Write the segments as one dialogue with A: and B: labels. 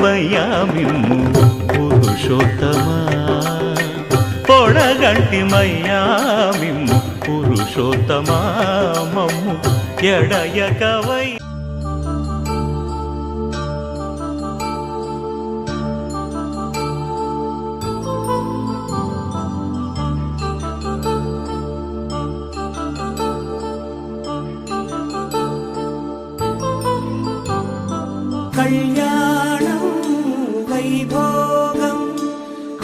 A: వయ్యా మిమ్ము పురుషోత్తమా పొడగంటిమయ్యా మిమ్ము పురుషోత్తమా మమ్ము ఎడయకవై
B: కళ్యాణం వైభోగం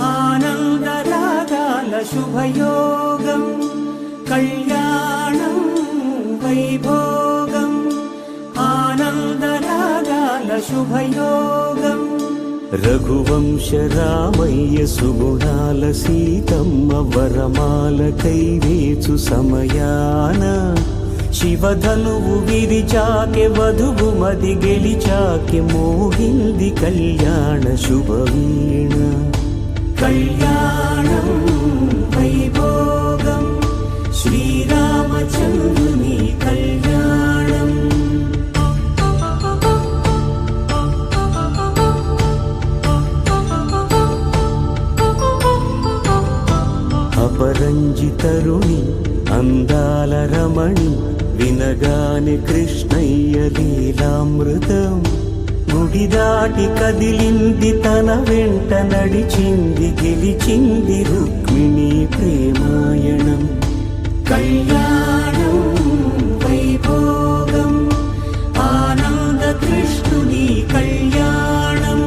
B: ఆనందరాగాల శుభయోగం కళ్యాణం వైభోగం ఆనందరాగాల శుభయోగం
A: రఘువంశ రామయ్య సుగుణాల సీతమ్మ వరమాల కైవేచు సమయాన శివధనువు విరిచాకె వధువు మది గెలిచాకె మోగింది కళ్యాణ శుభవీణ
B: కళ్యాణం వైభోగం శ్రీరామచంద్రుని కళ్యాణం
A: అపరంజి తరుణి అందాల రమణి వినగానే కృష్ణయ్య లీలామృతం గుడి దాటి కదిలింది తన వెంట నడిచింది గెలిచింది రుక్మిణి ప్రేమాయణం
B: కళ్యాణం వైభోగం ఆనంద కృష్ణుని కళ్యాణం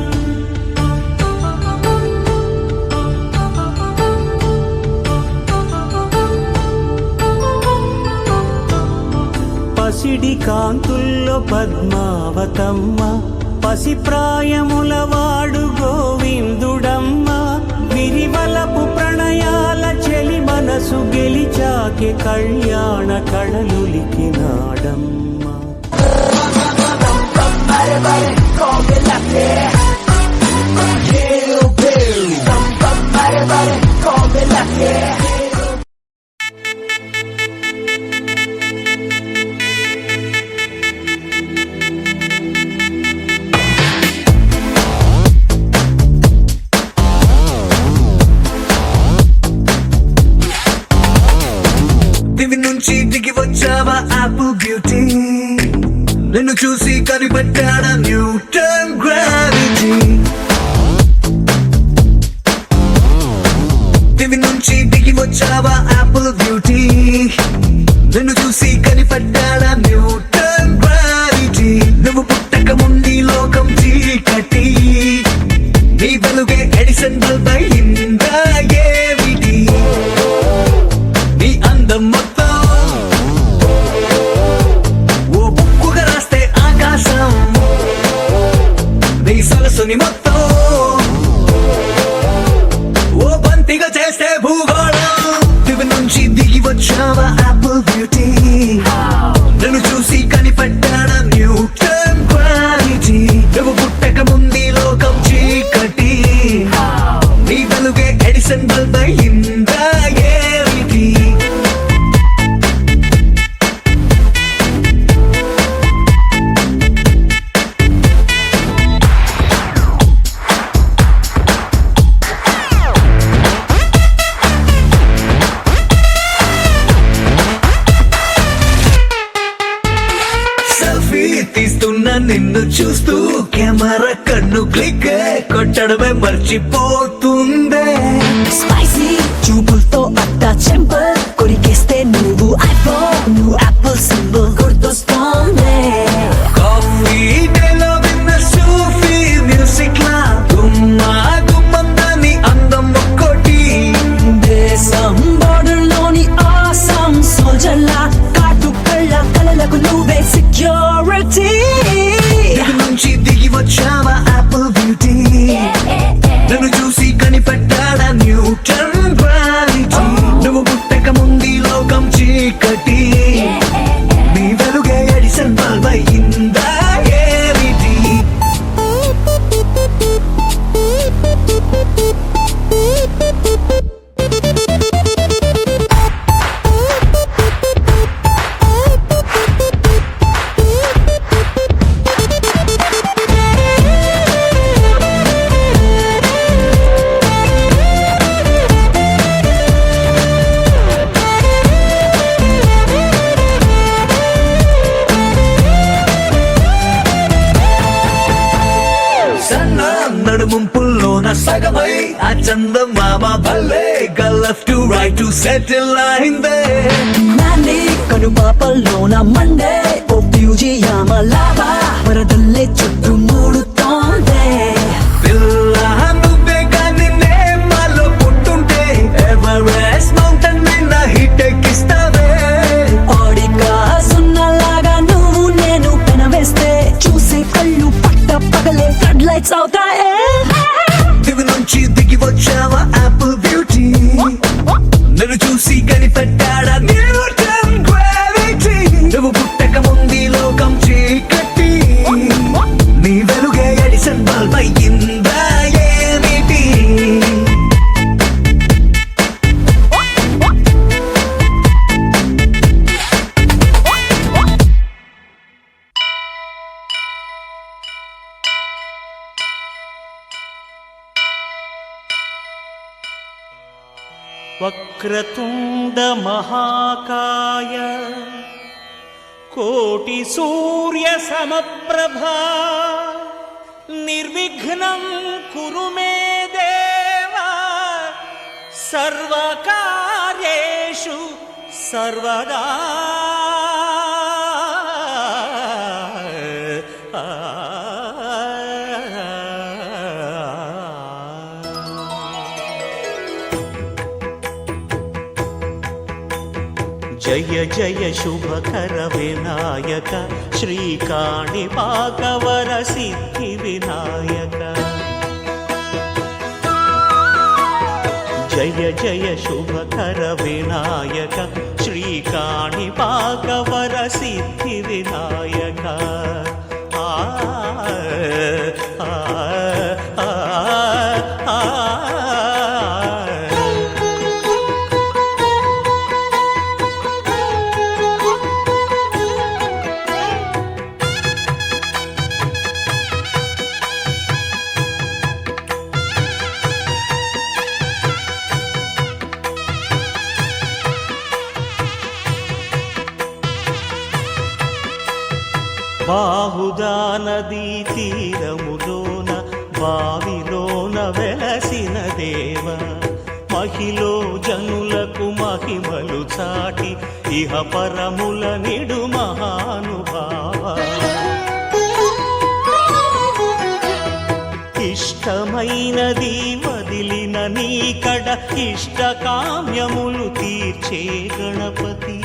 A: పసిడి కాంతుల్లో పద్మావతమ్మ పసిప్రాయముల వాడు గోవిందుడమ్మ విరివలపు ప్రణయాల చెలి మనసు గెలిచాకే కళ్యాణ కళలులికినాడమ్మ
C: దివి నుంచి దిగి వచ్చావా యాపిల్ బ్యూటీ నిన్ను చూసి కనిపెట్టాడా న్యూటన్ గ్రావిటీ దివి నుంచి దిగి వచ్చావా యాపిల్ బ్యూటీ నిన్ను చూసి కనిపెట్టాడా న్యూటన్ గ్రావిటీ నువ్వు పుట్టక ముందు లోకం చీకటి నీ వెలుగే ఎడిసన్ బల్బ్ అయిందా ఏమిటి నీ అందం మొత్తం ఓ బుక్కుగా రాస్తే ఆకాశం నీ సరస్సుని మొత్తం ఓ బంతిగా చేస్తే భూగోళం దివి నుంచి దిగి వచ్చావా యాపిల్ బ్యూటీ నన్ను చూసి కనిపెట్టాడా న్యూటన్ గ్రావిటీ నువ్వు పుట్టక ముందు లోకం చీకటి నీ వెలుగే ఎడిసన్ బల్బ్ అయిందా ఏమిటి సెల్ఫీ తీస్తున్నా నిన్ను చూస్తూ కెమెరా కన్ను క్లిక్ కొట్టడమే మర్చిపోతుందే
D: స్పైసీ చూపులతో అట్టా చెంపల్ కొరికేస్తే నువ్వు ఐఫోన్ నువ్వు యాపిల్ సింబల్ గుర్తొస్తోంది
C: కాఫీ డేలో విన్న సూఫీ మ్యూజిక్ లా గుమ్మా గుమ్మందాని అందం ఒక్కోటి
D: దేశం బోర్డర్ లోని ఆసం సోల్జర్ లా కాటు కళ్ళ కలలకు నువ్వే సెక్యూరిటీ
C: దిగి నుంచి దిగి వచ్చావా యాపిల్ బ్యూటీ నన్ను చూసి కనిపెట్టాడా న్యూటన్ గ్రావిటీ నువ్వు పుట్టక ముందు లోకం చీకటి నీ వెలుగే ఎడిసన్ బల్బ్ అయిందా ఏమిటి చందమామ భలే left to right to settle అయిందే
D: నాని కను పాపల్లోన మండే ఓ ప్యూజియామ లావా వరదల్లే చుట్టూ మూడుతోందే
C: పిల్ల నువ్వే కానీ నేమాలో పుట్టుంటే ఎవరెస్ట్ మౌంటైన్ మీద హిట్ ఎక్కిస్తావే
D: ఆడిగా సున్నలాగా నువ్వు నేను పెనవేస్తే చూసే కళ్ళు పట్ట పగలే ఫ్లడ్ లైట్స్ అవుతాయే
C: దివి నుంచి దిగి వచ్చావా యాపిల్ బ్యూటీ నన్ను చూసి కనిపెట్టాడా న్యూటన్ గ్రావిటీ నువ్వు పుట్టక ముందు లోకం చీకటి నీ వెలుగే ఎడిసన్ బల్బ్ అయ్యిందా ఏమిటి
A: వక్రతుండ మహాకాయ కోటి సూర్య సమప్రభా నిర్విఘ్నం కురు మే దేవా సర్వకార్యేషు సర్వదా జయ జయ శుభకర వినాయక శ్రీకాణిపాకవర సిద్ధి వినాయక జయ జయ శుభకర వినాయక శ్రీకాణిపాకవర సిద్ధి వినాయక ఆ ఆ ఆ ఆ బాహుదా నదీ తీరములోన బావిలోన వెలసిన దేవ మహిలో జనులకు మహిమలు చాటి ఇహ పరముల నిడు మహానుభావ ఇష్టమైనది వదిలిన నీకడ ఇష్ట కామ్యములు తీర్చే గణపతి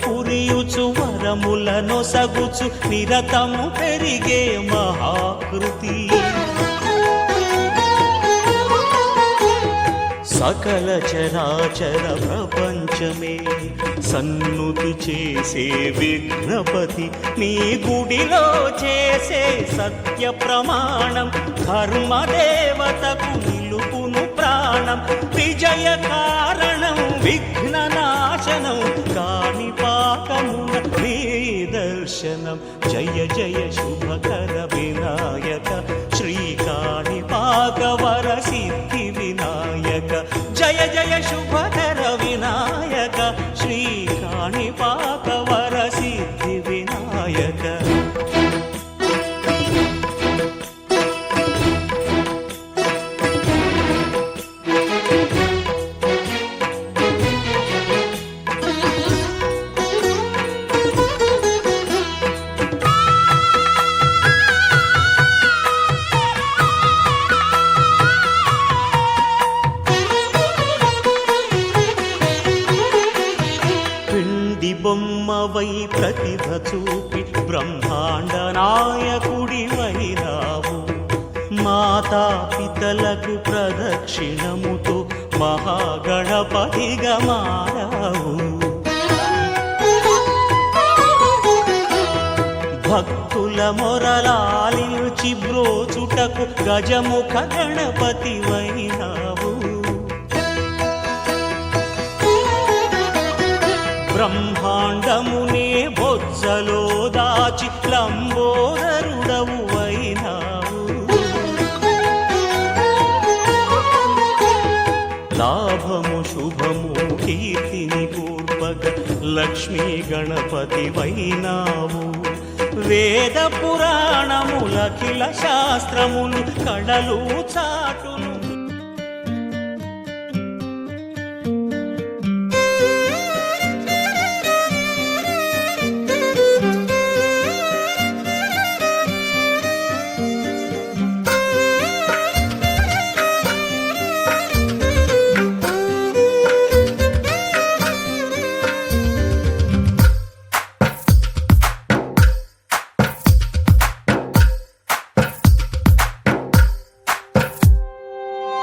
A: పురియుచు వరములను సగుచు నిరతము పెరిగే మహాకృతి సకల చరాచర ప్రపంచమే సన్నుతి చేసే విఘ్నపతి నీ గుడిలో చేసే సత్య ప్రమాణం ధర్మదేవతకు నిలుపును ప్రాణం విజయ కారణం విఘ్న నాశనం కాణిపాకమున నీ దర్శనం జయ జయ శుభకర వినాయక శ్రీకాణిపాకవర సిద్ధి వినాయక జయ జయ శుభకర వినాయక శ్రీకాణిపాకవర సిద్ధి వినాయక బొమ్మవై ప్రతిభ చూపి బ్రహ్మాండ నాయకుడివైనావు మాతా పితలకు ప్రదక్షిణముతో మహాగణపతిగా మారావు భక్తుల మొరలాలించి బ్రోచుటకు గజముఖ గణపతివైనావు బ్రహ్మాండమునే బొజ్జలో దాచి లంబోదరుడవు అయినావు లాభము శుభము కీర్తిని పూర్వక లక్ష్మీ గణపతి వైనావు వేద పురాణములఖిల శాస్త్రములు కళలు చాటును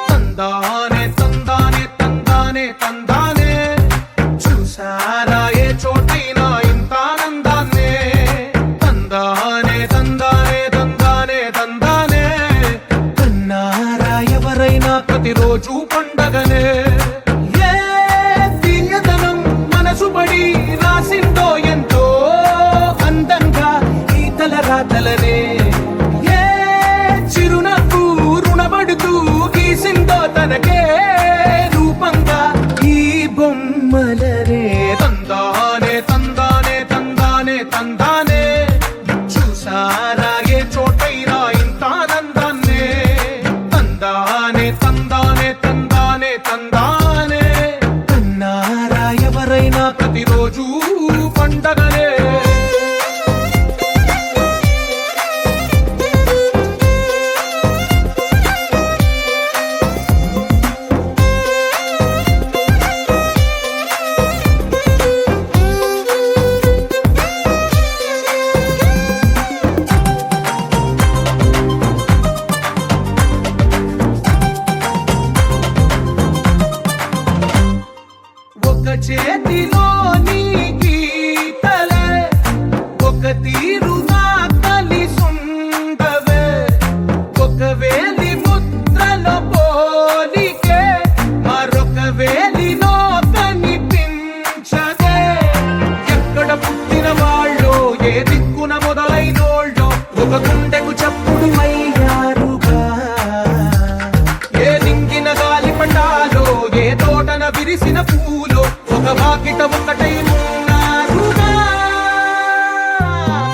E: తందానే తందానే తందానే తందానే చూసారా ఏ చోటైనా ఇంత ఆనందాన్నే తందానే తందానే తందానే తందానే కన్నారా ఎవరైనా ప్రతిరోజు పండగనే ఏ తీయదనం మనసు పడి రాసిందో ఎంతో అందంగా ఈ తలరాతలనే ఏ చిరునవ్వు రుణపడుతూ గీసిందో తనకే రూపంగా ఈ బొమ్మలనే తందానే తందానే తందానే తందానే చూసారా ఏ చోటైనా ఇంత ఆనందాన్నే తందానే తందానే తందానే తందానే కన్నారా ఎవరైనా ప్రతిరోజు పండగనే ఒక చేతిలో నీ గీతలే ఒక తీరుగా కలిసుండవే ఒక వేలి ముద్రల పోలికే మరొక వేలిలో కనిపించదే ఎక్కడ పుట్టిన వాళ్ళో ఏ దిక్కున మొదలైనోళ్ళో ఒక గుండెకు చప్పుడు అయ్యారుగా ఏ నింగిన గాలి పండాలో ఏ తోటన విరిసిన పూలో ఒక వాకిట ఒకటై ఉన్నారుగా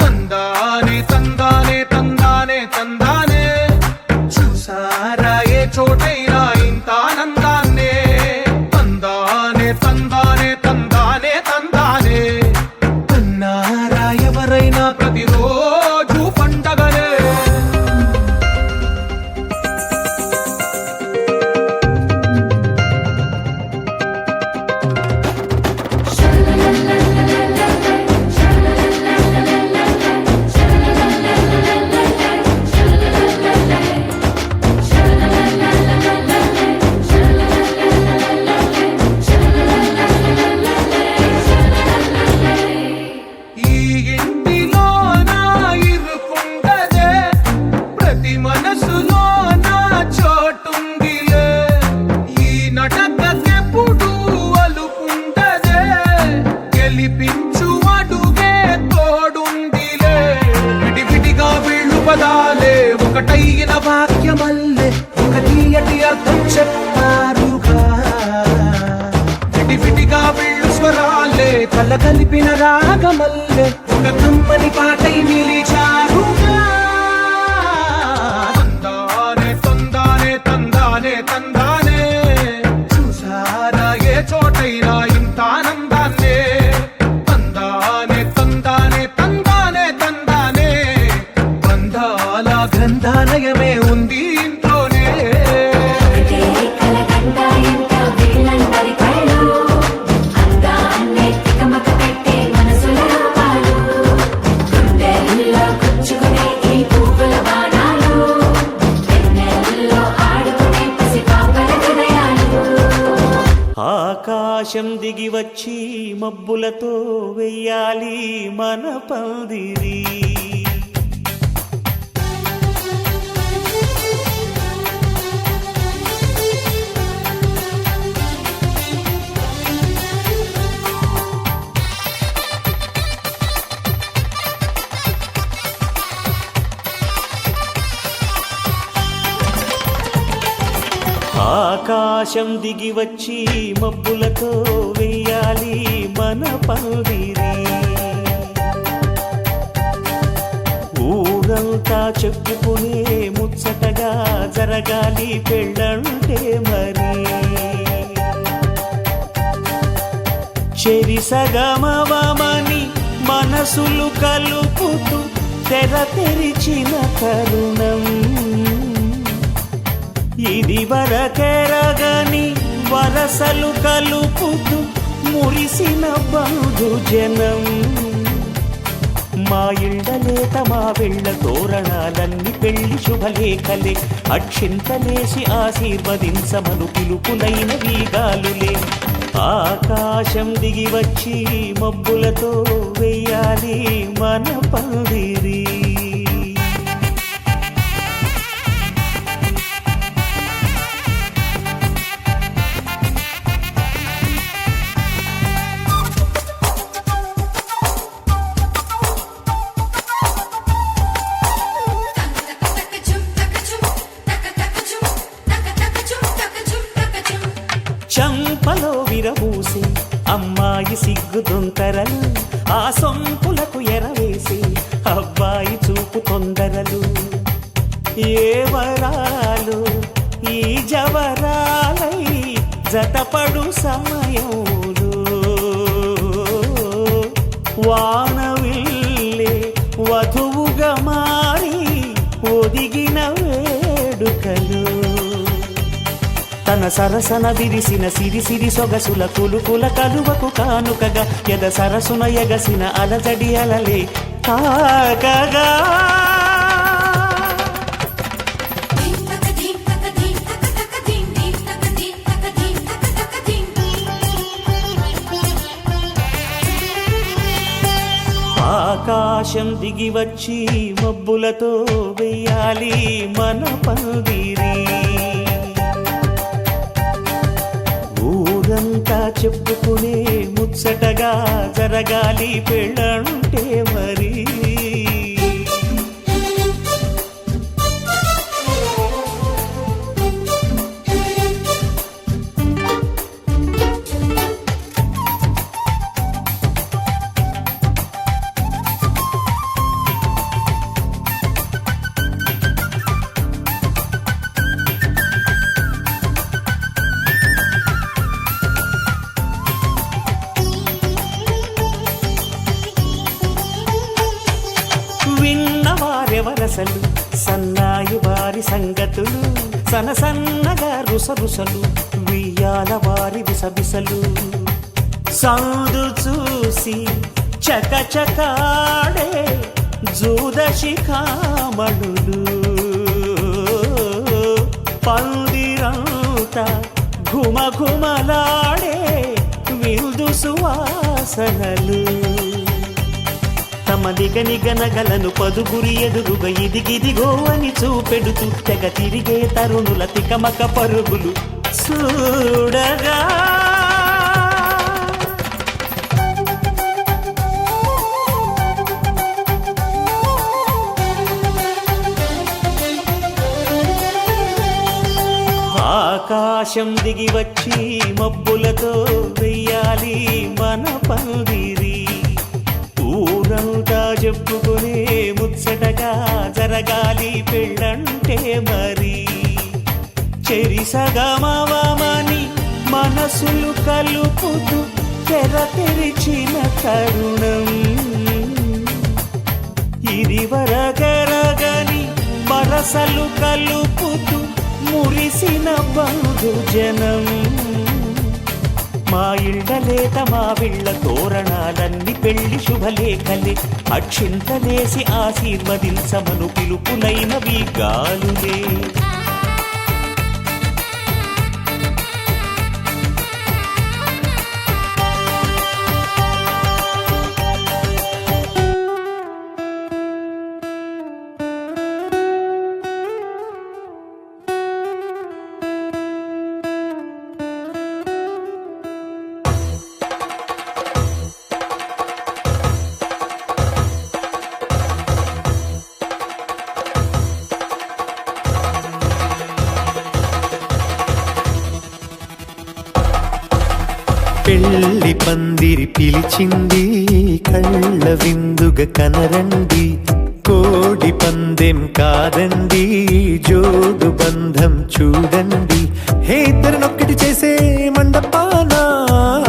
E: తందానే తందానే తందానే తందానే చూసారా ఏ చోటైనా ఇంత ఆనందాన్నే తందానే తందానే తందానే తందానే కన్నారా ఎవరైనా ప్రతిరోజు పండగనే ఈ ఇంటిలో నా ఇరుకుండదే ప్రతి మనసులో నా చోటుందిలే ఈ నటకెప్పుడు అలుకుండదే గెలిపించు అడుగే తోడుందిలే విడివిడిగా వీళ్ళు పదాలే ఒకటైన వాక్యమల్లే ఒక తీయటి అర్థం చెప్పారుగా విడివిడిగా వీళ్ళు స్వరాలే కల కలిపిన రాగమల్లే ఒక కమ్మని పాటై నిలిచారుగా తందానే తందానే తందానే తందానే చూసారా ఏ చోటైనా ఇంత ఆనందాన్నే తందానే తందానే తందానే తందానే బంధాల గ్రంథాలయమే ఉంది ఇంట్లోనే
F: కలకండ ఎంత వీళ్ళందరి కళ్ళు అందాన్నే తికమక పెట్టే మనసుల రూపాలు గుండెల్లో గుచ్చుకునే ఈ పువ్వుల బాణాలు వెన్నెల్లో ఆడుకునే పసిపాపల హృదయాలు
A: ఆకాశం దిగి వచ్చి మబ్బులతో వెయ్యాలి మన పందిరి ఆకాశం దిగి వచ్చి మబ్బులతో వెయ్యాలి మన పందిరి ఊరంతా చెప్పుకునే ముచ్చటగా జరగాలి పెళ్ళంటే మరి చెరిసగమవమని మనసులు కలుపుతూ తెర తెరిచిన తరుణం ఇది వరకెరగని వరసలు కలుపుతూ మురిసిన బంధుజనం మా ఇళ్ళలేత మా వెళ్ళ తోరణాలన్నీ పెళ్లి శుభలేఖలే అక్షింతలేసి ఆశీర్వదించమను పిలుపులైన వీగాలులే ఆకాశం దిగి వచ్చి మబ్బులతో వెయ్యాలి మన పందిరి చంపలో విరబూసి అమ్మాయి సిగ్గు దొంతరలు ఆ సొంపులకు ఎరవేసి అబ్బాయి చూపు తొందరలు ఏ వరాలు ఈ జవరాలై జతపడు సమయంలో వానవిల్లే వధువుగా మారి ఒదిగిన వేడుకలు తన సరసన విరిసిన సిరిసిరి సొగసుల కులుకుల కలువకు కానుకగా ఎద సరసున ఎగసిన అలజడి అలలే తాకగా ఆకాశం దిగి వచ్చి మబ్బులతో వెయ్యాలి మన పందిరి ఊరంతా చెప్పుకునే ముచ్చటగా జరగాలి పెళ్ళంటే మరి విన్నవారెవరసలు సన్నాయి వారి సంగతులు సనసన్నగా రుసరుసలు వియ్యాల వారి విసబిసలు సౌదు చూసి చకచకాడే జూదశిఖామణులు పందిరంతా ఘుమఘుమలాడే విందు సువాసనలు తమ నిగనిగనగలను పదుగురి ఎదురుగా ఇదిగిదిగో అని చూపెడుతూ తెగ తిరిగే తరుణుల తికమక పరుగులు చూడగా ఆకాశం దిగి వచ్చి మబ్బులతో వెయ్యాలి మన పందిరి ఊరంతా చెప్పుకునే ముచ్చటగా జరగాలి పెళ్ళంటే మరి చెరిసగమవమని మనసులు కలుపుతూ తెర తెరిచిన తరుణం ఇది వరగరగని వరసలు కలుపుతూ మురిసిన బంధుజనం మా ఇళ్ళలేత మా విళ్ళ తోరణాలన్నీ పెళ్లి శుభలేఖలే అక్షింతలేసి ఆశీర్వదించమను పిలుపులైనవి గాలులే
G: పెళ్లి పందిరి పిలిచింది కళ్ళ విందుగ కనరండి
A: కోడి పందెం కాదండి, జోడు బంధం చూడండి. హే ఇద్దరినొక్కటి చేసే మండపాన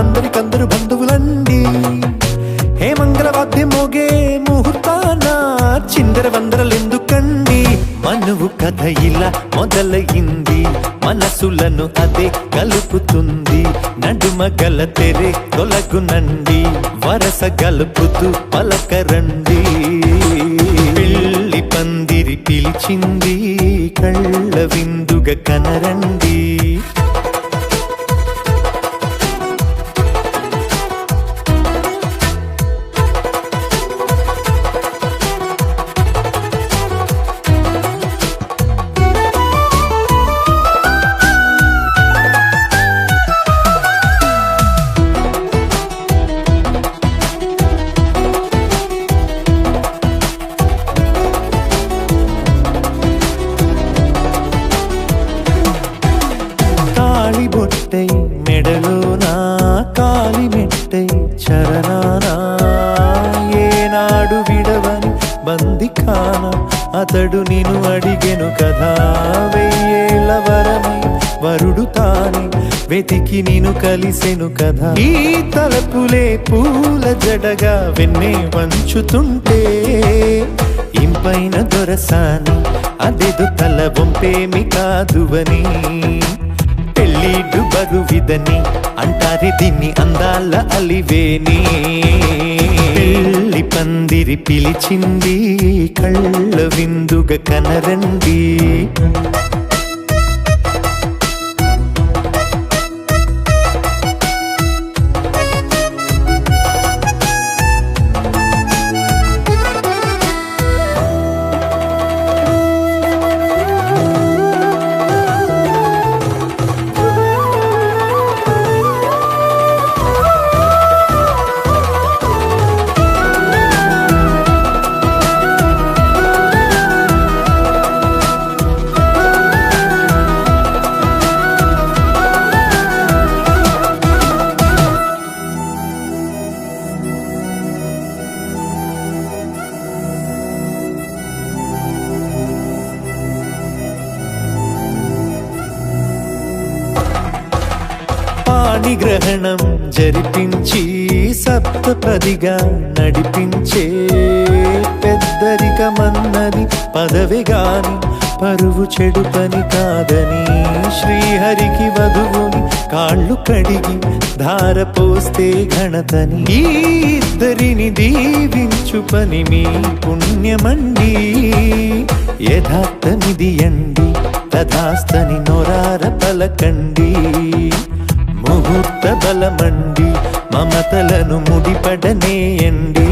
A: అందరికందరు బంధువులండి. హే మంగళవాద్యం మోగే ముహూర్తాన చిందర వందరలెందుకండి. మనువు కథ ఇలా మొదలయింది, మనసులను అదే కలుపుతుంది. నడుమ గల తెరే తొలగునండి, వరస గలుపుతూ పలకరండి. పెళ్లి పందిరి పిలిచింది, కళ్ళ విందుగా కనరండి. బొట్టై మెడలోనా కాలి మెట్టై చరణానా ఏనాడు విడవని బందికాన అతడు నిన్ను అడిగెను కదా. వెయ్యేళ్ళ వరమై వరుడు తానే వెతికి నిన్ను కలిసెను కదా. ఈ తలపులే పూల జడగా వెన్నే వంచుతుంటే ఇంపైన దొరసాని అదేదో తల వంపేమి కాదువని. పెళ్ళిడు బరువిదని అంటారే దీన్ని అందాల అలివేని. పెళ్లి పందిరి పిలిచింది, కళ్ళ విందుగా కనరండి. పాణిగ్రహణం జరిపించి సప్తపదిగా నడిపించే పెద్దరికమన్నది పదవి గాని పరువు చెడు పని కాదని. శ్రీహరికి వధువుని కాళ్ళు కడిగి ధార పోస్తే ఘనతని. ఈ ఇద్దరిని దీవించు పని మీ పుణ్యమండి. యథార్థమిది అండి, తథాస్తని నొరార పలకండి. ముహూర్త బలమండి, మమతలను ముడిపడనేయండి.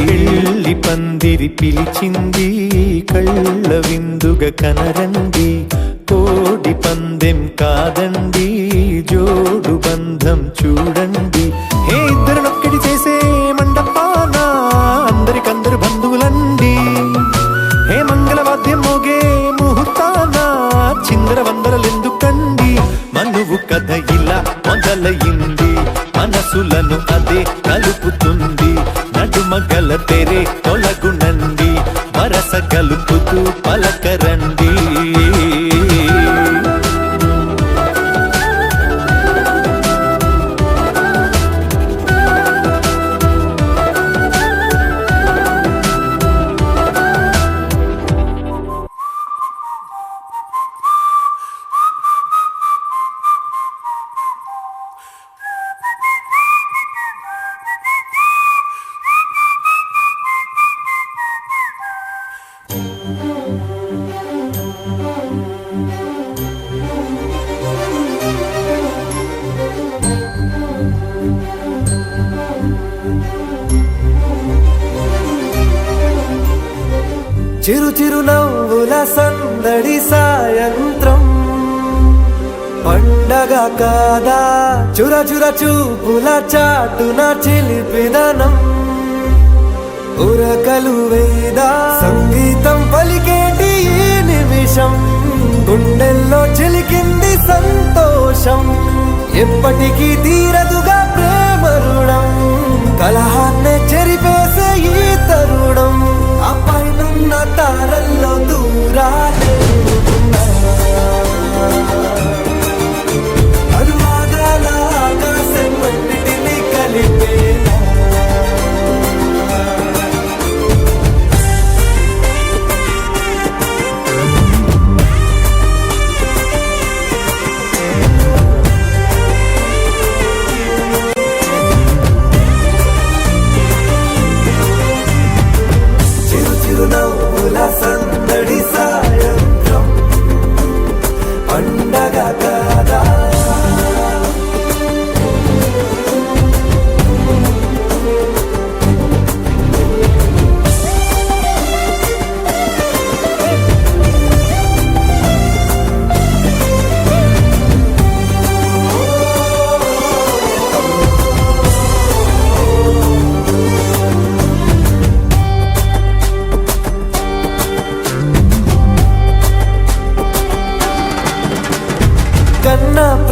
A: పెళ్లి పందిరి పిలిచింది, కళ్ళ విందుగా కనరండి. కోడి పందెం కాదండి, జోడు బంధం చూడండి. హే ఇద్దరినొక్కటి చేసే మండపాన అందరికందరు బంధువులండి. హే మంగళవాద్యం మోగే ముహూర్తాన చిందర వందరలెందుకండి. మనువు కథ ఇలా మొదలయింది, మనసులను అదే కలుపుతుంది. నడుమ గల తెరే తొలగునండి, వరస కలుపుతూ పలకరండి.
G: చిరు చిరు నవ్వుల సందడి సాయంత్రం, పండగ కాదా చుర చుర చూపుల చాటున చిలిపిదనం. ఉరకలు వేదా సంగీతం పలికేటి ఈ నిమిషం, గుండెల్లో చిలికింది సంతోషం. ఎప్పటికీ తీరదుగా ప్రేమ రుణం, కలహాన్నే చెరిపేసే ఈ తరుణం.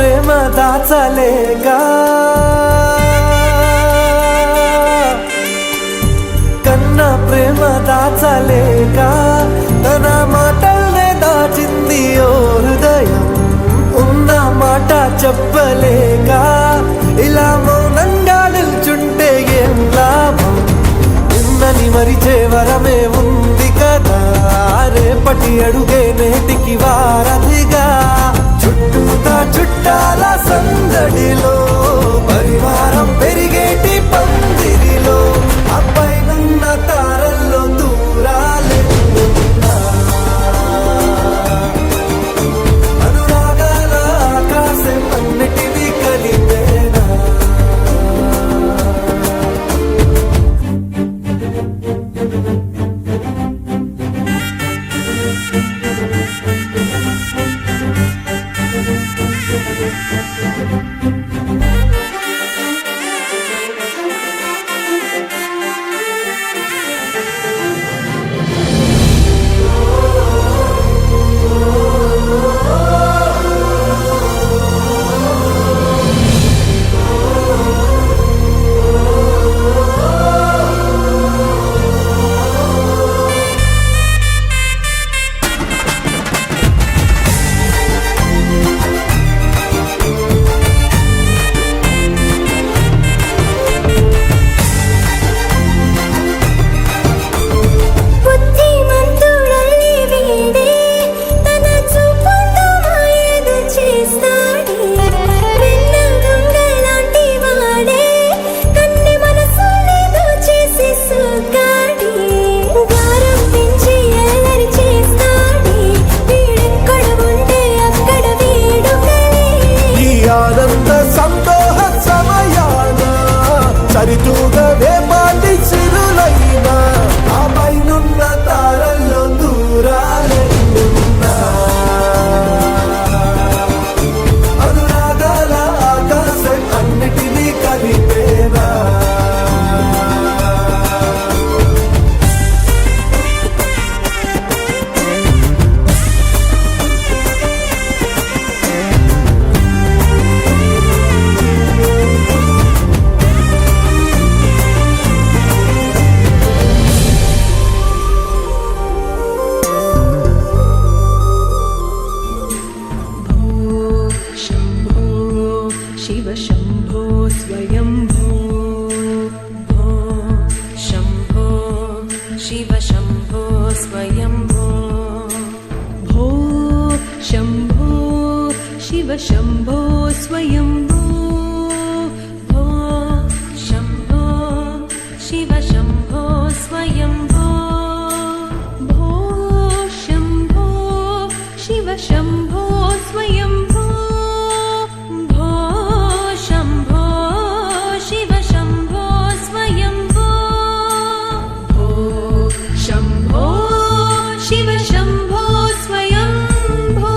G: ప్రేమ దాచలేక కన్నా ప్రేమ దాచలేక తన మాటల్నే దాచింది ఓ హృదయం ఉన్న మాట చెప్పలేక ఇలా మౌనంగా నిల్చుంటే ఏం లాభం ఉన్నని మరిచే వరమే ఉంది కదా రేపటి అడుగే నేటికి వారధిగా చుట్టూతా చుట్టాల సందడిలో పరివారం పెరిగేటి పందిరిలో అబ్బాయినున్న తారల్లో దూరాలెన్నున్నా అనురాగాల ఆకాశం అన్నిటినీ కలిపేనా ఆనంద సంతోష సమయాన సరితూగవే మాటి చిరులైనా ఆ పైనున్న తారల్లో దూరాలెన్నున్నా అనురాగాల ఆకాశం అన్నిటినీ కలిపేనా
H: शिव शम्भो स्वयम्भो भो शम्भो शिव शम्भो स्वयम्भो भो शम्भो शिव शम्भो स्वयम्भो भो शम्भो शिव शम्भो स्वयम्भो भो शम्भो शिव शम्भो स्वयम्भो शिव शम्भो स्वयम्भो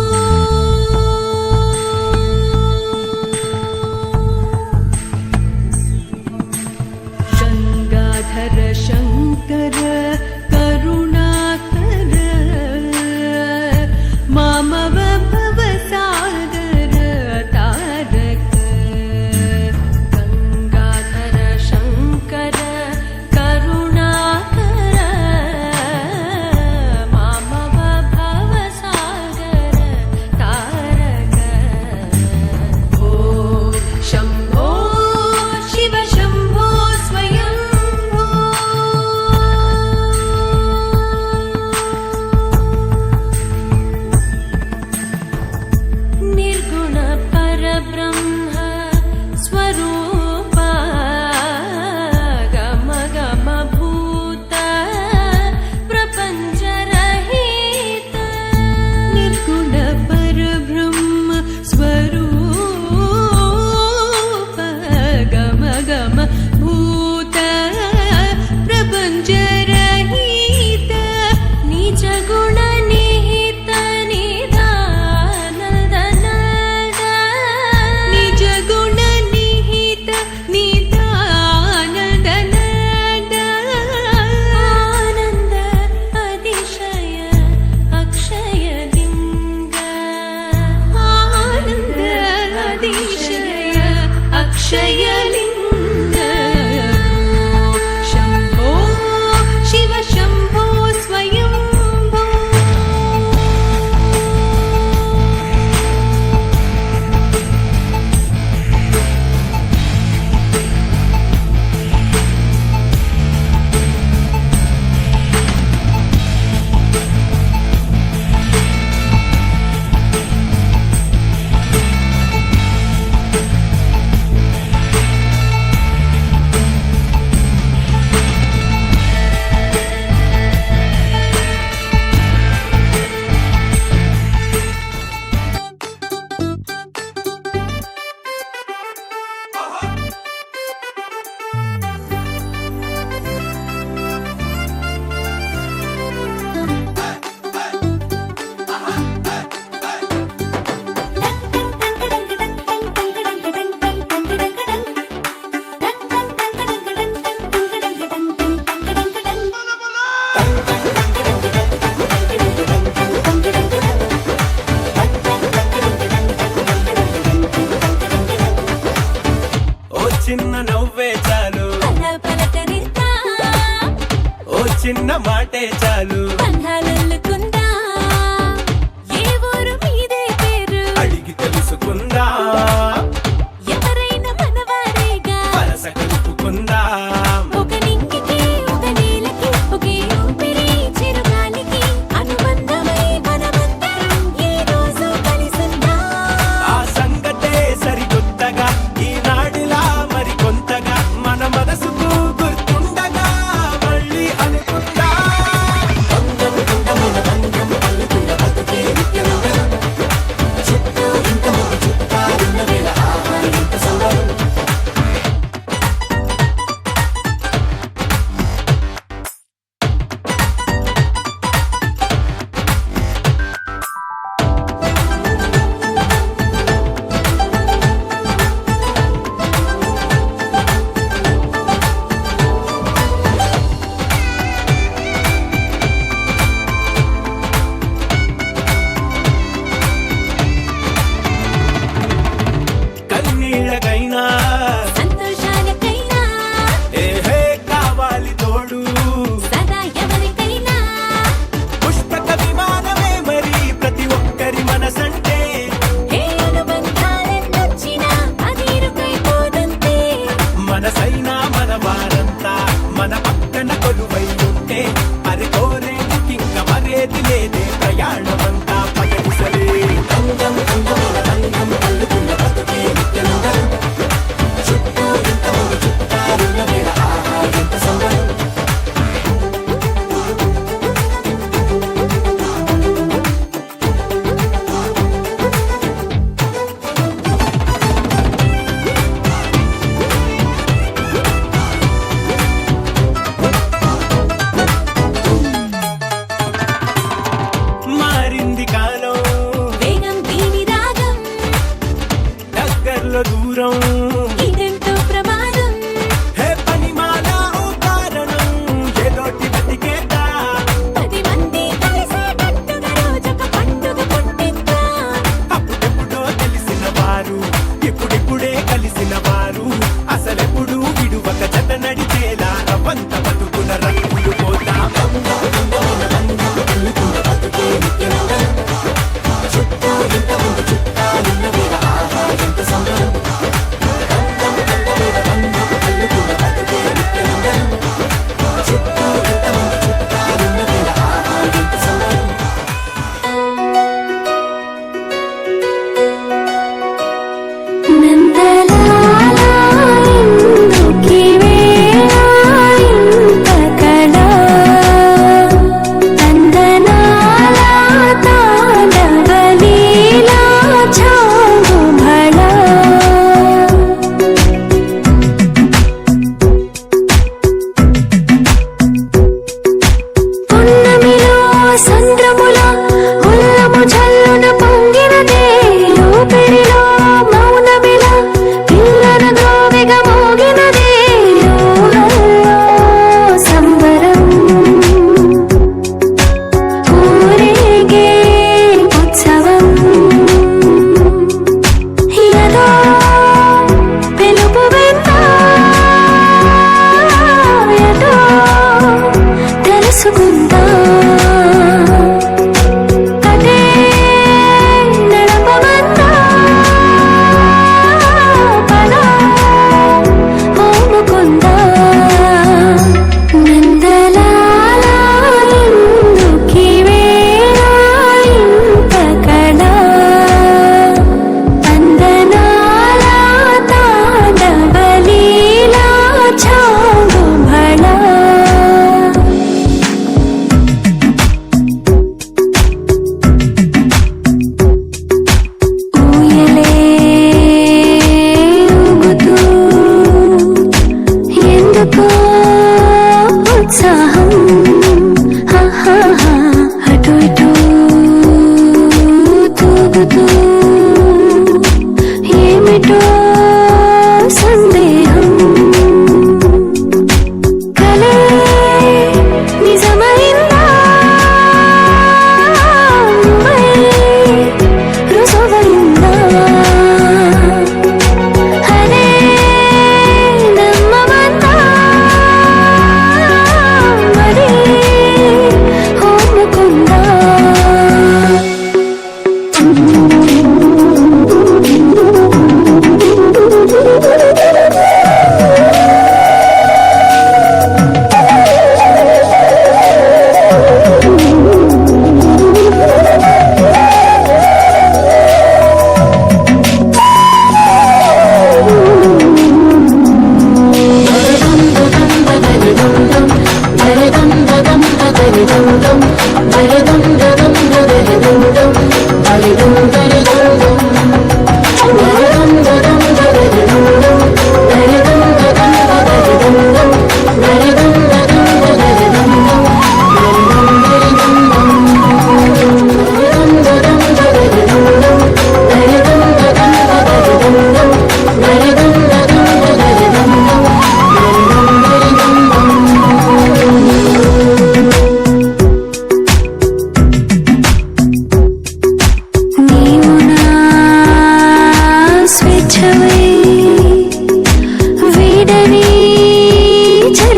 H: अतिशय अक्षयलिङ्ग शम्भो शिव शम्भो स्वयम्भो
A: చిన్న నవ్వే చాలు
H: పలకరిస్తా
A: ఓ చిన్న మాటే చాలు
H: బంధాలల్లుకుందా ఏ ఊరు మీదే పేరు
A: అడిగి తెలుసుకుందా
H: ఎవరైనా మనవారేగా
A: వరస కలుపుకుందా
H: ఒక నింగికి ఒక నేలకి ఒకే ఊపిరి చిరుగాలికి అనుబంధమై మనమందరం ఈ రోజు కలిసుందా
A: ఆ సంగతే సరికొత్తగా ఈనాడిలా మరి కొంతగా మన మనసుకు గుర్తుండగా మళ్ళీ అనుకుందా కన్నీళ్ళకైనా
H: సంతోషాలకైనా
A: ఏహే కావాలి తోడు
H: సదా ఎవరికైనా
A: పుష్పక విమానమే మరి ప్రతి ఒక్కరి మనసంటే
H: ఏ అనుబంధాలెన్నొచ్చినా అది ఇరుకైపోదంతే
A: మనసైనా మన వారంతా మన పక్కన కొలువై ఉంటే అది కోరేందుకింక మరేది లేదే ప్రయాణమంతా పగడిసలే మారింది కాలం
H: వేగం దీని రాగం
A: దగ్గరలో దూరం
H: ఇదెంతో ప్రమాదం
A: హే పనిమాల ఓ కారణం ఏదోటి బతికేదా
H: 10 మంది కలిసేటట్టుగా రోజొక పండుగ పుట్టిద్దా
A: అప్పుడెప్పుడో తెలిసిన వారు ఇప్పుడిప్పుడే కలిసిన వారు అసలెప్పుడు విడువక జత నడిచేలా రవంత బతుకుల రంగులు పోతా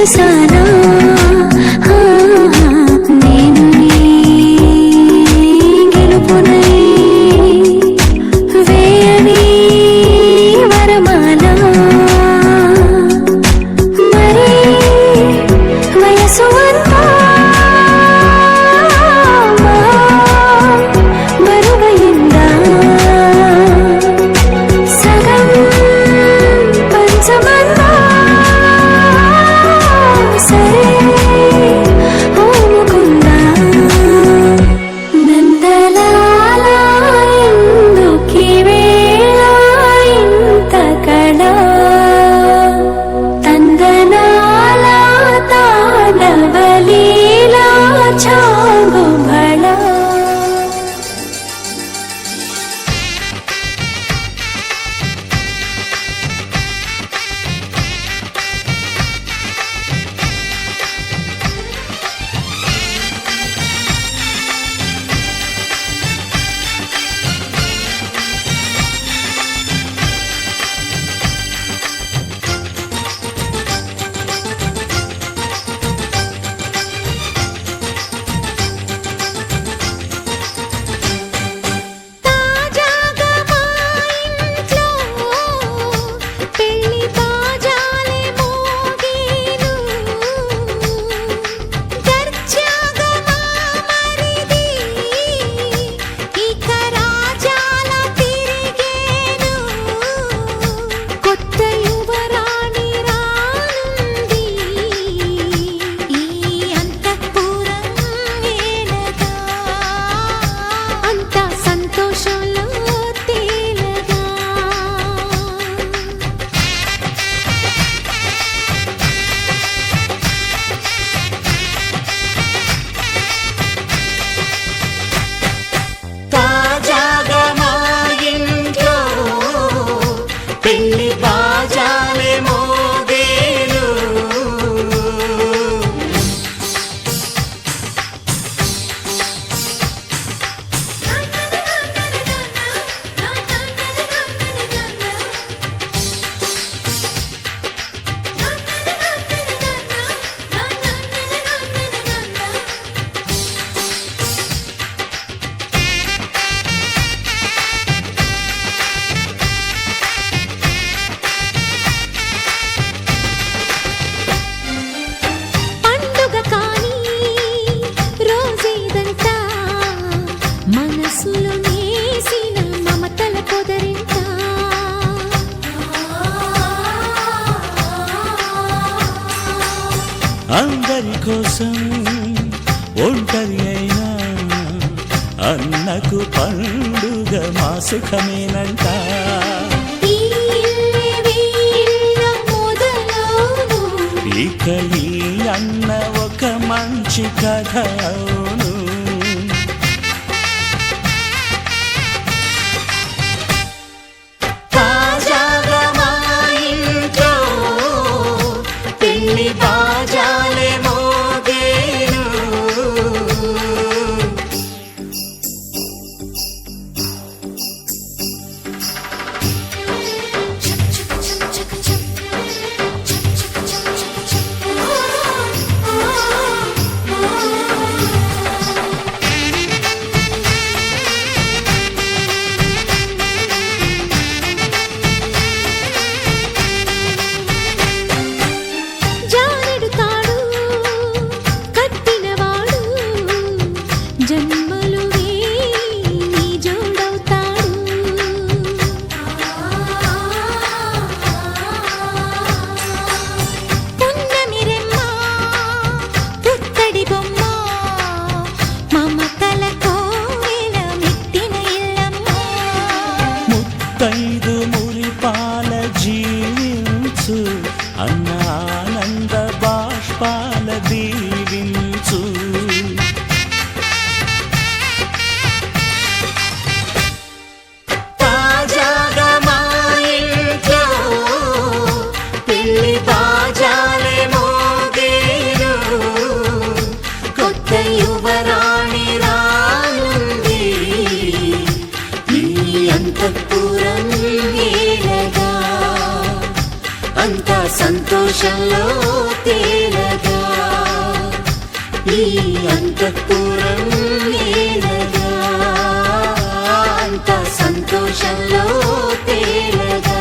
H: కురిసానా ఆ, నేను నీ గెలుపునై వేయని వరమాల మరి వయసు అంతా బరువైందా సగం పంచమంతా సరే ఓముకుందా నందలాల ఎందుకీ వేళ ఇంత కళ తందనాల తాండవలీలా చాగు భళ తాజాగా మా ఇంట్లో పెళ్లి బాజాలే మోగేను దర్జాగా మా మరిది ఇక రాజాల తిరిగేను కొత్త యువరాణి రానుంది ఈ అంతఃపురం వేళగా అంతా సంతోషంలో తేలగా
A: తాజాగా మా ఇంట్లో పెళ్లి బాజాలే మోగేను
H: పండుగ కాని రోజేదంట మనసులో నేసిన మమతల పొదరింట
A: అందరి కోసం ఒంటరి అయినా అన్నకు పండుగ మా సుఖమేనంట
H: ఈ ఇల్లే వీళ్ళ మొదలవును
A: ఇక ఈ అన్న ఒక మంచి కథ అవును తాజాగా మా ఇంట్లో పెళ్లి బాజాలే మోగేను
H: ఆ
A: అంత సంతోషంలో తేలగా ఈ అంతఃపురం ఏలగా అంత సంతోషంలో తేలగా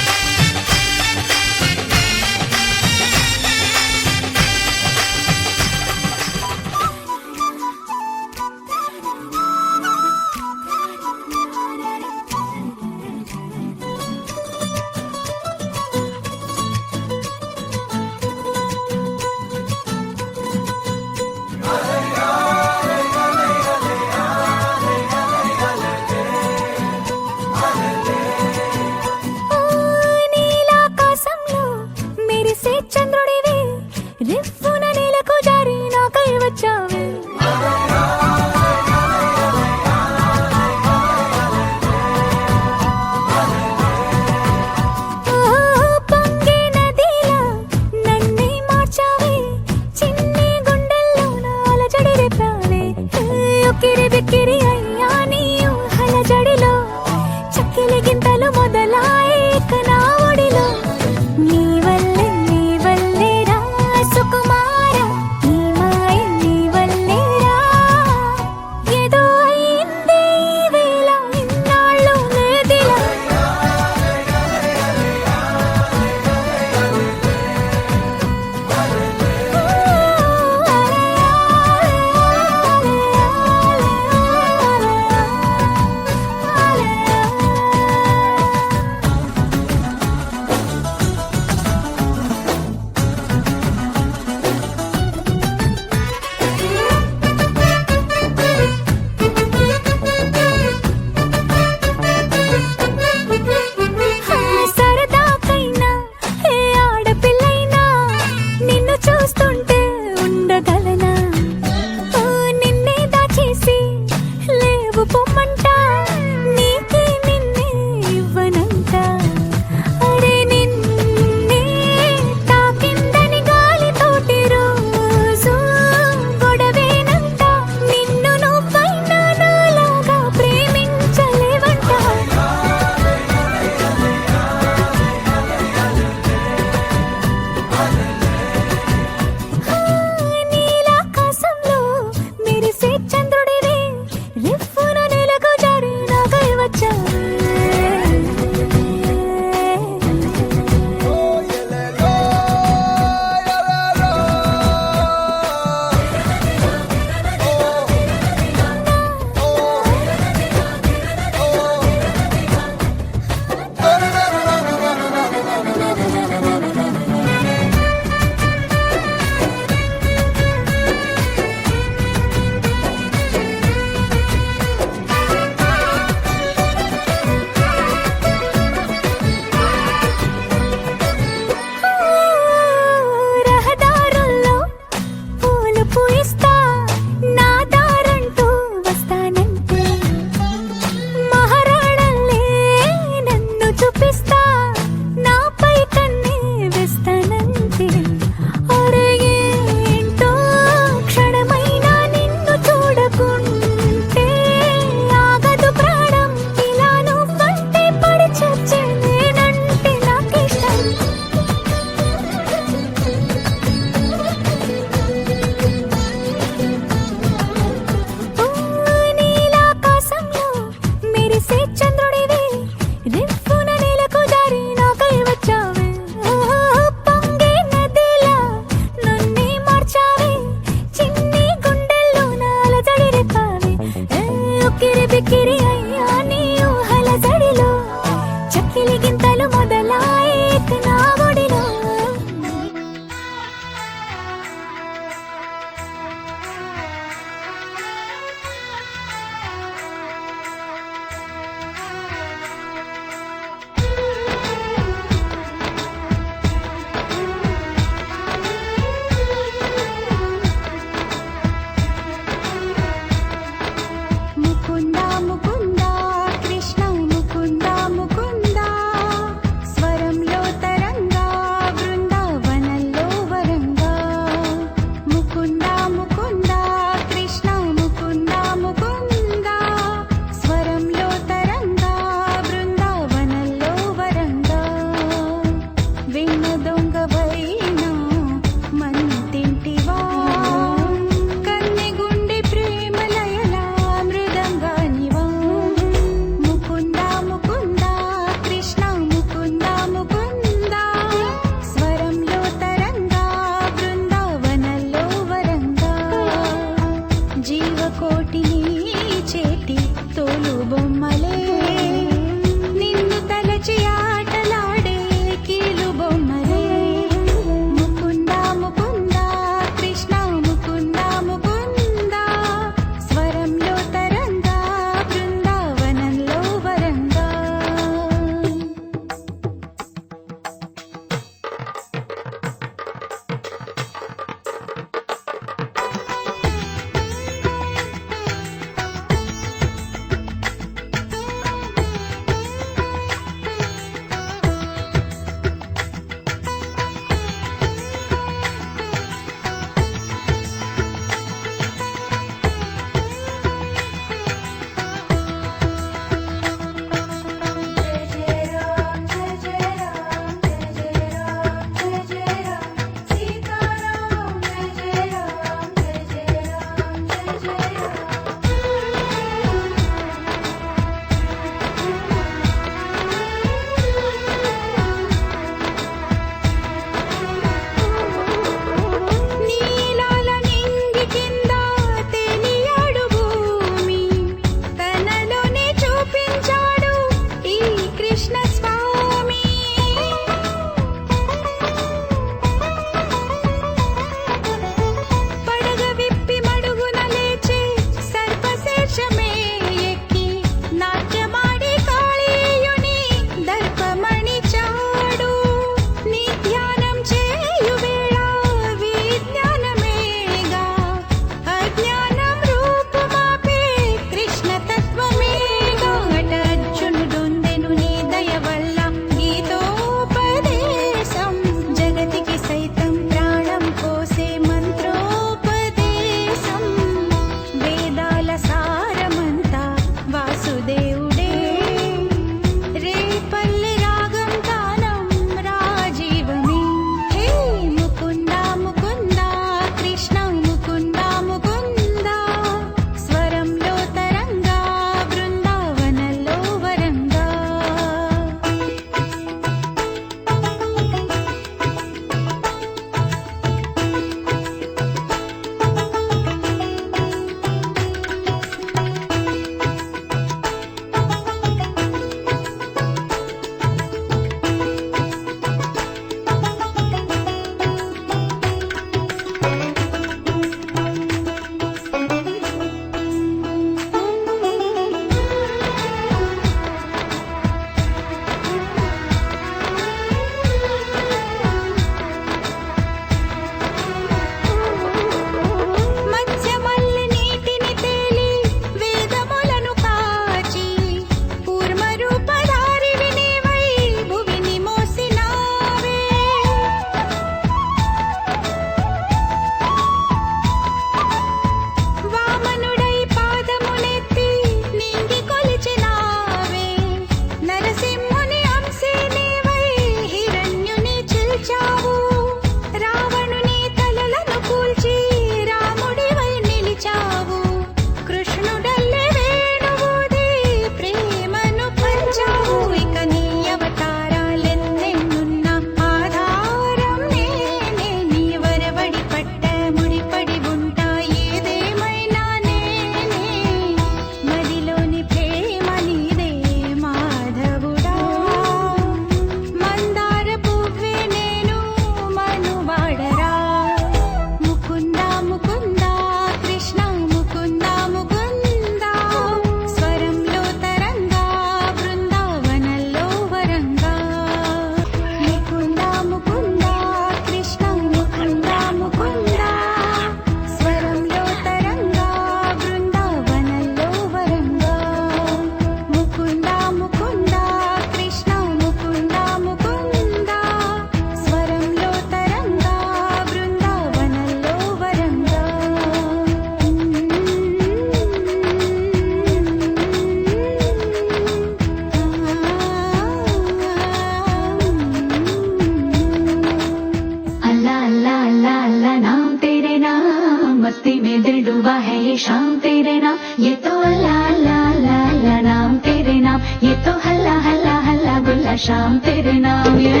F: ये शाम तेरे नाम, ये तो अल्लाह अल्लाह अल्लाह अल्लाह नाम तेरे नाम, ये तो हल्ला हल्ला हल्ला गुल्ला शाम तेरे नाम ये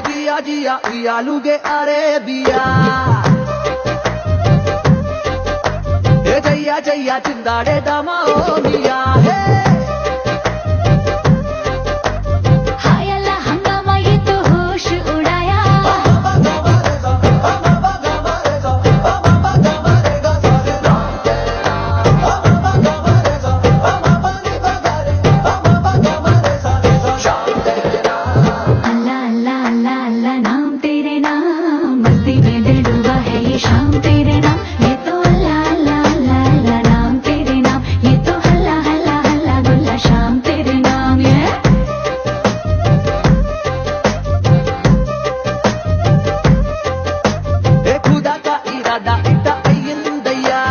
C: जिया जिया इयालुगे अरेबिया जैया जैया चिंदाड़े दमा मिया
F: हाय अल्लाह हंगामा ये तो होश उड़ाया अल्लाह अल्लाह अल्लाह अल्लाह नाम तेरे नाम, मस्ती में दिल डूबा है ये शाम तेरे नाम, ये तो अल्लाह अल्लाह अल्लाह अल्लाह नाम तेरे नाम, ये तो हल्ला हल्ला हल्ला गुल्ला शाम तेरे नाम ये
C: खुदा का इरादा इता अय्यंदయ్యా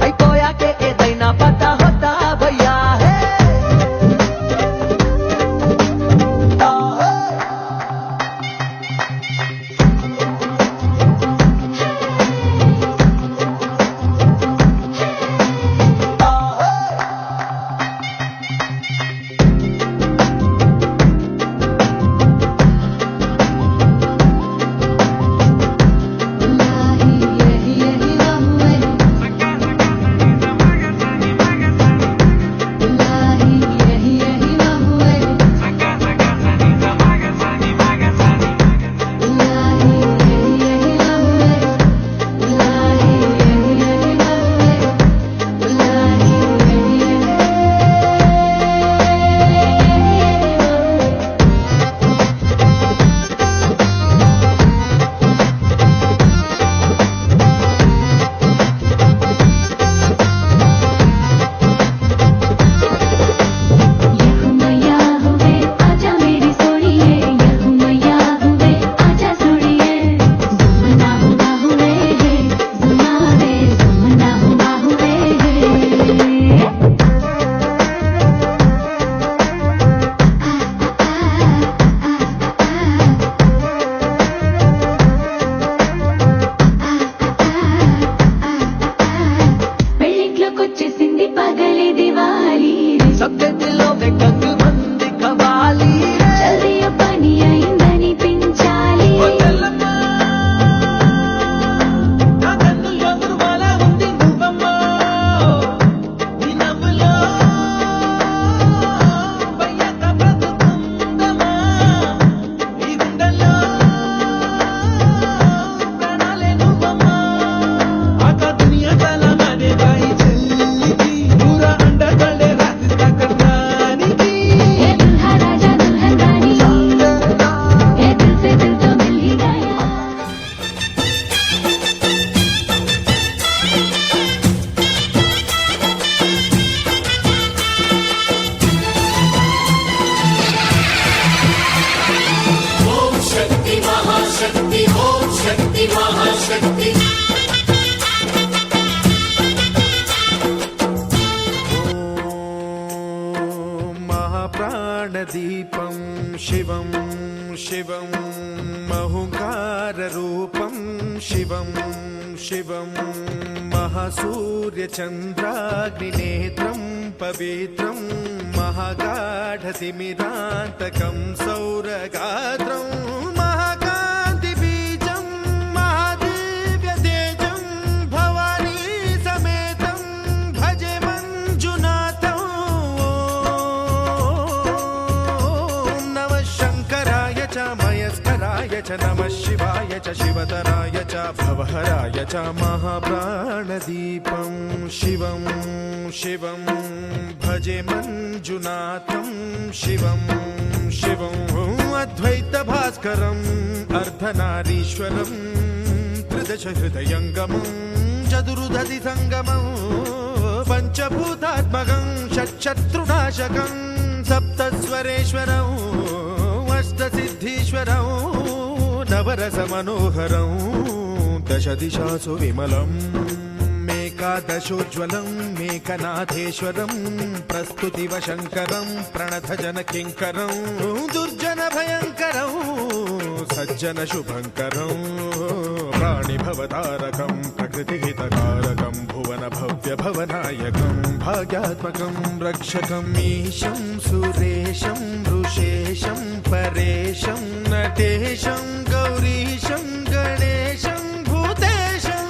C: అయిపోయా के ఏదైనా పతా होता भैया है పెళ్ళింట్లోకొచ్చేసింది పగలే దివాలి सबके दिलों में कंग बंदी कवाली
F: చదియ పని అయిందని పెంచాలి
C: నా కన్నుల్లో గురువాల ఉంది నువ్వమ్మా నీ నవ్వులో బయ్యక బ్రతుకుందమా నీ గుండెల్లో ప్రాణాలే నువ్వమ్మా ఆక దునియా తలమనే గాయి చెల్లికి పూరా అండగలే రాసిస్తా కన్నానికి
F: ఏ దుల్హా రాజా దుల్హన్ రాణి ఏ దిల్ సే దిల్ తో మిల్ ही गया
A: ఓం శక్తి మహాశక్తి ఓం శక్తి మహాశక్తి
E: महाप्राणदीपं शिवं शिवं महुङ्काररूपं शिवं शिवं महासूर्यचन्द्राग्निनेत्रं पवित्रं महागाढतिमिरान्तकं सौरगात्रं महाकान्तिबीजं महादिव्यतेजं भवानी समेतं भजे मञ्जुनाथं ॐ नमः शङ्कराय च मयस्कराय च नमः शिवाय च शिवतराय च भवहराय च महाप्राणदीपं शिवं शिवं भजे मञ्जुनाथं शिवं शिवं अद्वैतभास्करम् अर्धनारीश्वरं त्रिदशहृदयङ्गमं चतुर्दधि सङ्गमं पञ्चभूतात्मकं षट्शत्रुनाशकं सप्तस्वरेश्वरं अष्टसिद्धीश्वरं नवरसमनोहरं दशदिशासु विमलं ఏకాదశోజ్వలం మేఘనాథేశ్వరం ప్రస్తుతివ శంకరం ప్రణతజన కింకరం దుర్జన భయంకరం సజ్జన శుభంకరం ప్రాణిభవతారకం ప్రకృతిహితకారకం భువన భవ్య భవనాయకం భాగ్యాత్మకం రక్షకం ఈశం సురేశం ఋషేశం పరేశం నటేశం గౌరీశం గణేశం భూతేశం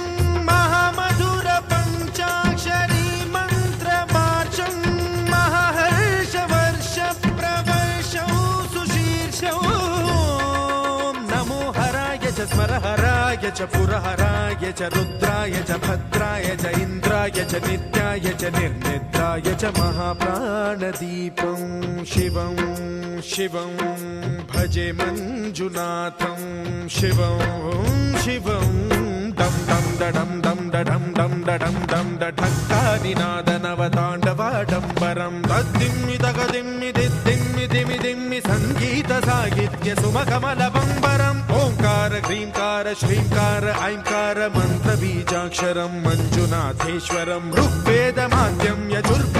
E: మహామధుర పంచాక్షరీ మంత్రమార్చం మహాహర్ష వర్ష ప్రవర్షం సుశీర్షం నమో హరాయ చ స్మరహరాయ చ పురహరాయ చ రుద్రాయ చ భద్రాయ చ ఇంద్రాయ చ నిత్యాయ చ నిర్నిద్రాయ చ మహాప్రాణదీపం శివం శివం భజే మంజునాథం శివం శివం డం డం డడం డం డడం డం డడం డం ఢంకానినాదనవతాండవాడంబరం తద్దిమ్మి తగదిమ్మి దిద్దిమ్మి దిమి దిమ్మి సంగీత సాహిత్య సుమకమల బంబరం ఓంకార హ్రీంకార శ్రీంకార ఐంకార మంత్ర బీజాక్షరం మంజునాథేశ్వరం ఋగ్వేద మాధ్యం యజుర్వేద